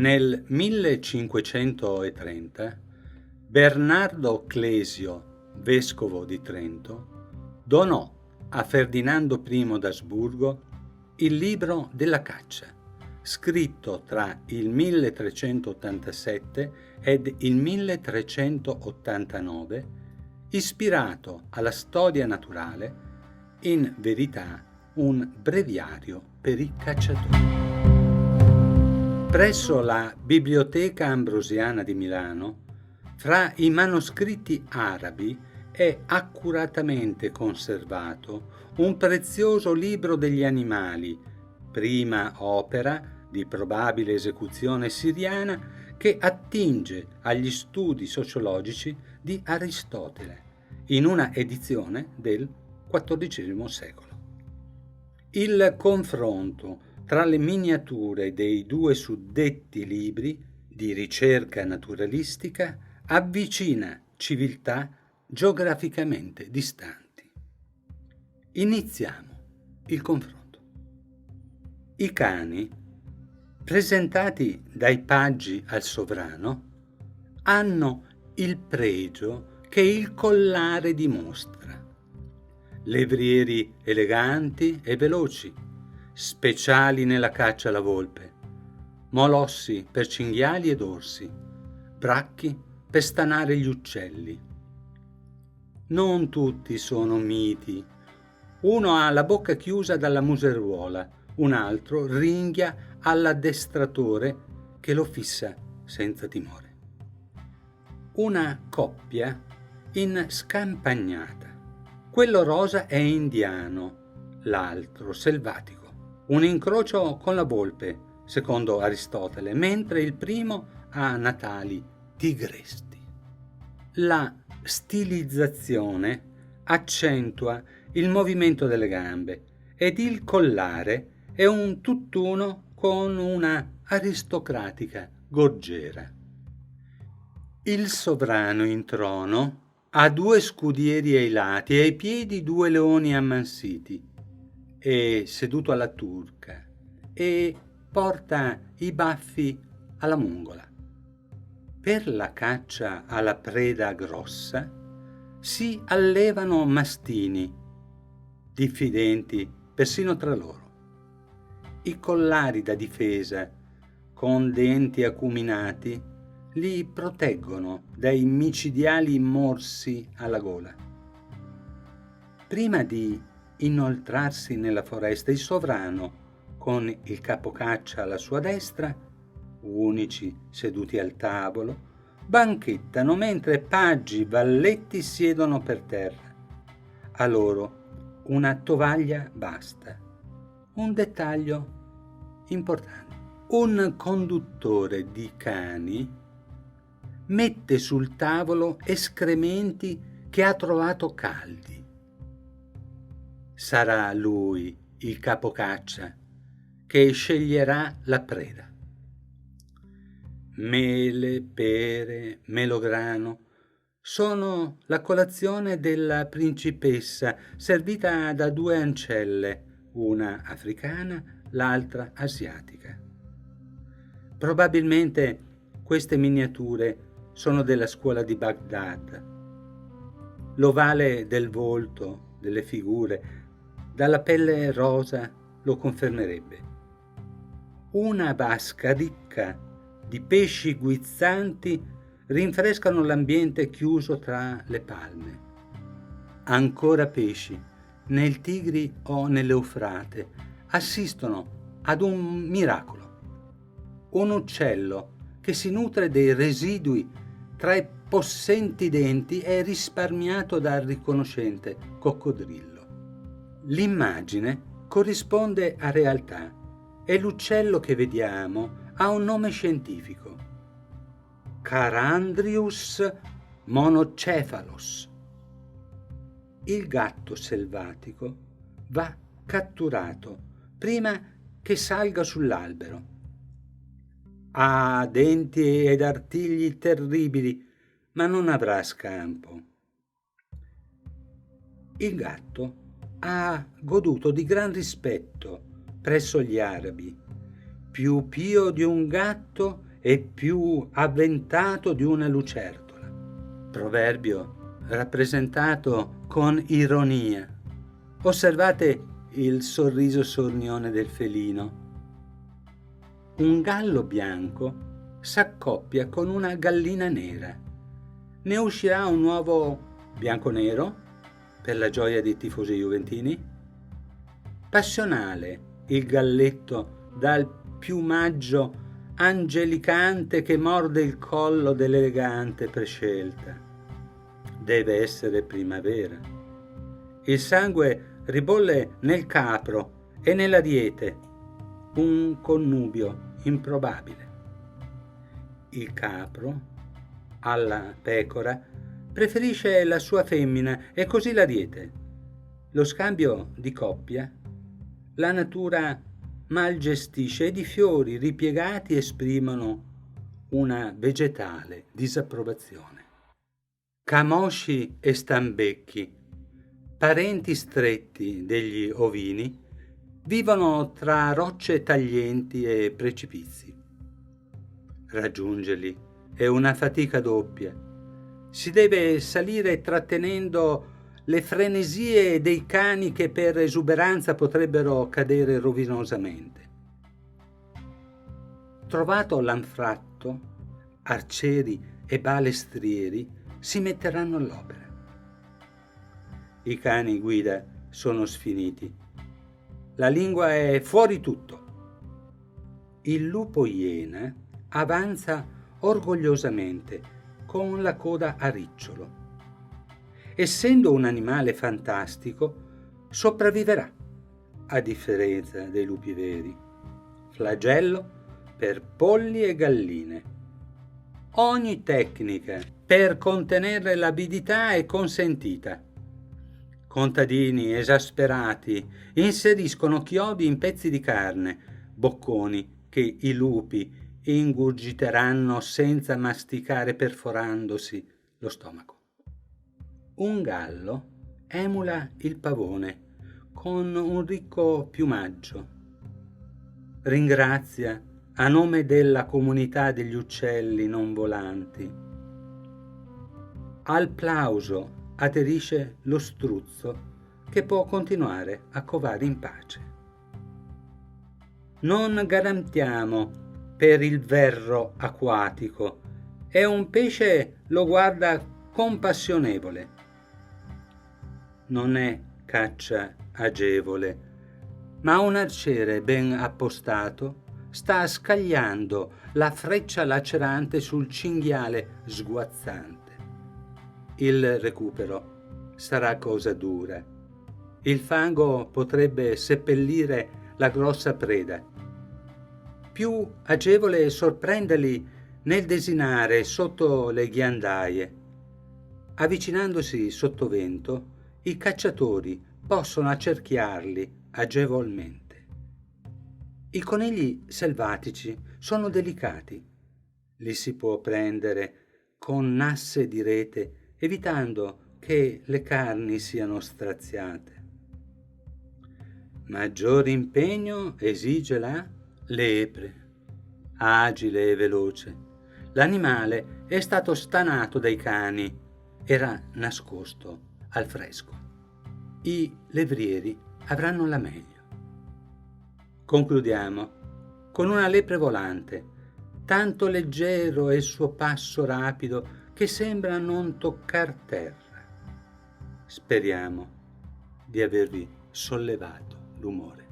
Nel 1530 Bernardo Clesio, vescovo di Trento, donò a Ferdinando I d'Asburgo il libro della caccia, scritto tra il 1387 ed il 1389, ispirato alla storia naturale, in verità un breviario per i cacciatori. Presso la Biblioteca Ambrosiana di Milano, fra i manoscritti arabi è accuratamente conservato un prezioso libro degli animali, prima opera di probabile esecuzione siriana, che attinge agli studi sociologici di Aristotele, in una edizione del XIV secolo. Il confronto tra le miniature dei due suddetti libri di ricerca naturalistica avvicina civiltà geograficamente distanti. Iniziamo il confronto. I cani, presentati dai paggi al sovrano, hanno il pregio che il collare dimostra. Levrieri eleganti e veloci, speciali nella caccia alla volpe, molossi per cinghiali ed orsi, bracchi per stanare gli uccelli. Non tutti sono miti. Uno ha la bocca chiusa dalla museruola, un altro ringhia all'addestratore che lo fissa senza timore. Una coppia in scampagnata. Quello rosa è indiano, l'altro selvatico. Un incrocio con la volpe, secondo Aristotele, mentre il primo ha natali tigresti. La stilizzazione accentua il movimento delle gambe ed il collare è un tutt'uno con una aristocratica gorgiera. Il sovrano in trono ha due scudieri ai lati e ai piedi due leoni ammansiti. È seduto alla turca e porta i baffi alla mongola. Per la caccia alla preda grossa si allevano mastini, diffidenti persino tra loro. I collari da difesa, con denti acuminati, li proteggono dai micidiali morsi alla gola. Prima di inoltrarsi nella foresta, il sovrano, con il capocaccia alla sua destra, unici seduti al tavolo, banchettano mentre paggi valletti siedono per terra. A loro una tovaglia basta. Un dettaglio importante. Un conduttore di cani mette sul tavolo escrementi che ha trovato caldi. Sarà lui, il capocaccia, che sceglierà la preda. Mele, pere, melograno sono la colazione della principessa, servita da due ancelle, una africana, l'altra asiatica. Probabilmente queste miniature sono della scuola di Baghdad. L'ovale del volto, delle figure, dalla pelle rosa lo confermerebbe. Una vasca ricca di pesci guizzanti rinfrescano l'ambiente chiuso tra le palme. Ancora pesci, nel Tigri o nell'Eufrate, assistono ad un miracolo. Un uccello che si nutre dei residui tra i possenti denti è risparmiato dal riconoscente coccodrillo. L'immagine corrisponde a realtà e l'uccello che vediamo ha un nome scientifico: Carandrius monocephalus. Il gatto selvatico va catturato prima che salga sull'albero. Ha denti ed artigli terribili, ma non avrà scampo. Il gatto ha goduto di gran rispetto presso gli arabi, più pio di un gatto e più avventato di una lucertola. Proverbio rappresentato con ironia. Osservate il sorriso sornione del felino. Un gallo bianco s'accoppia con una gallina nera. Ne uscirà un nuovo bianco-nero per la gioia dei tifosi juventini? Passionale il galletto dal piumaggio angelicante che morde il collo dell'elegante prescelta. Deve essere primavera. Il sangue ribolle nel capro e nell'ariete, un connubio improbabile. Il capro alla pecora preferisce la sua femmina e così l'ariete. Lo scambio di coppia la natura mal gestisce ed i fiori ripiegati esprimono una vegetale disapprovazione. Camosci e stambecchi, parenti stretti degli ovini, vivono tra rocce taglienti e precipizi. Raggiungerli è una fatica doppia. Si deve salire trattenendo le frenesie dei cani che per esuberanza potrebbero cadere rovinosamente. Trovato l'anfratto, arcieri e balestrieri si metteranno all'opera. I cani guida sono sfiniti. La lingua è fuori tutto. Il lupo iena avanza orgogliosamente con la coda a ricciolo. Essendo un animale fantastico, sopravviverà, a differenza dei lupi veri. Flagello per polli e galline. Ogni tecnica per contenere l'avidità è consentita. Contadini esasperati inseriscono chiodi in pezzi di carne, bocconi che i lupi ingurgiteranno senza masticare perforandosi lo stomaco. Un gallo emula il pavone con un ricco piumaggio. Ringrazia a nome della comunità degli uccelli non volanti. Al plauso aderisce lo struzzo che può continuare a covare in pace. Non garantiamo per il verro acquatico e un pesce lo guarda compassionevole. Non è caccia agevole, ma un arciere ben appostato sta scagliando la freccia lacerante sul cinghiale sguazzante. Il recupero sarà cosa dura. Il fango potrebbe seppellire la grossa preda. Più agevole sorprenderli nel desinare sotto le ghiandaie. Avvicinandosi sottovento, i cacciatori possono accerchiarli agevolmente. I conigli selvatici sono delicati. Li si può prendere con nasse di rete, evitando che le carni siano straziate. Maggior impegno esige la lepre. Agile e veloce, l'animale è stato stanato dai cani, era nascosto al fresco. I levrieri avranno la meglio. Concludiamo con una lepre volante, tanto leggero è il suo passo rapido che sembra non toccar terra. Speriamo di avervi sollevato l'umore.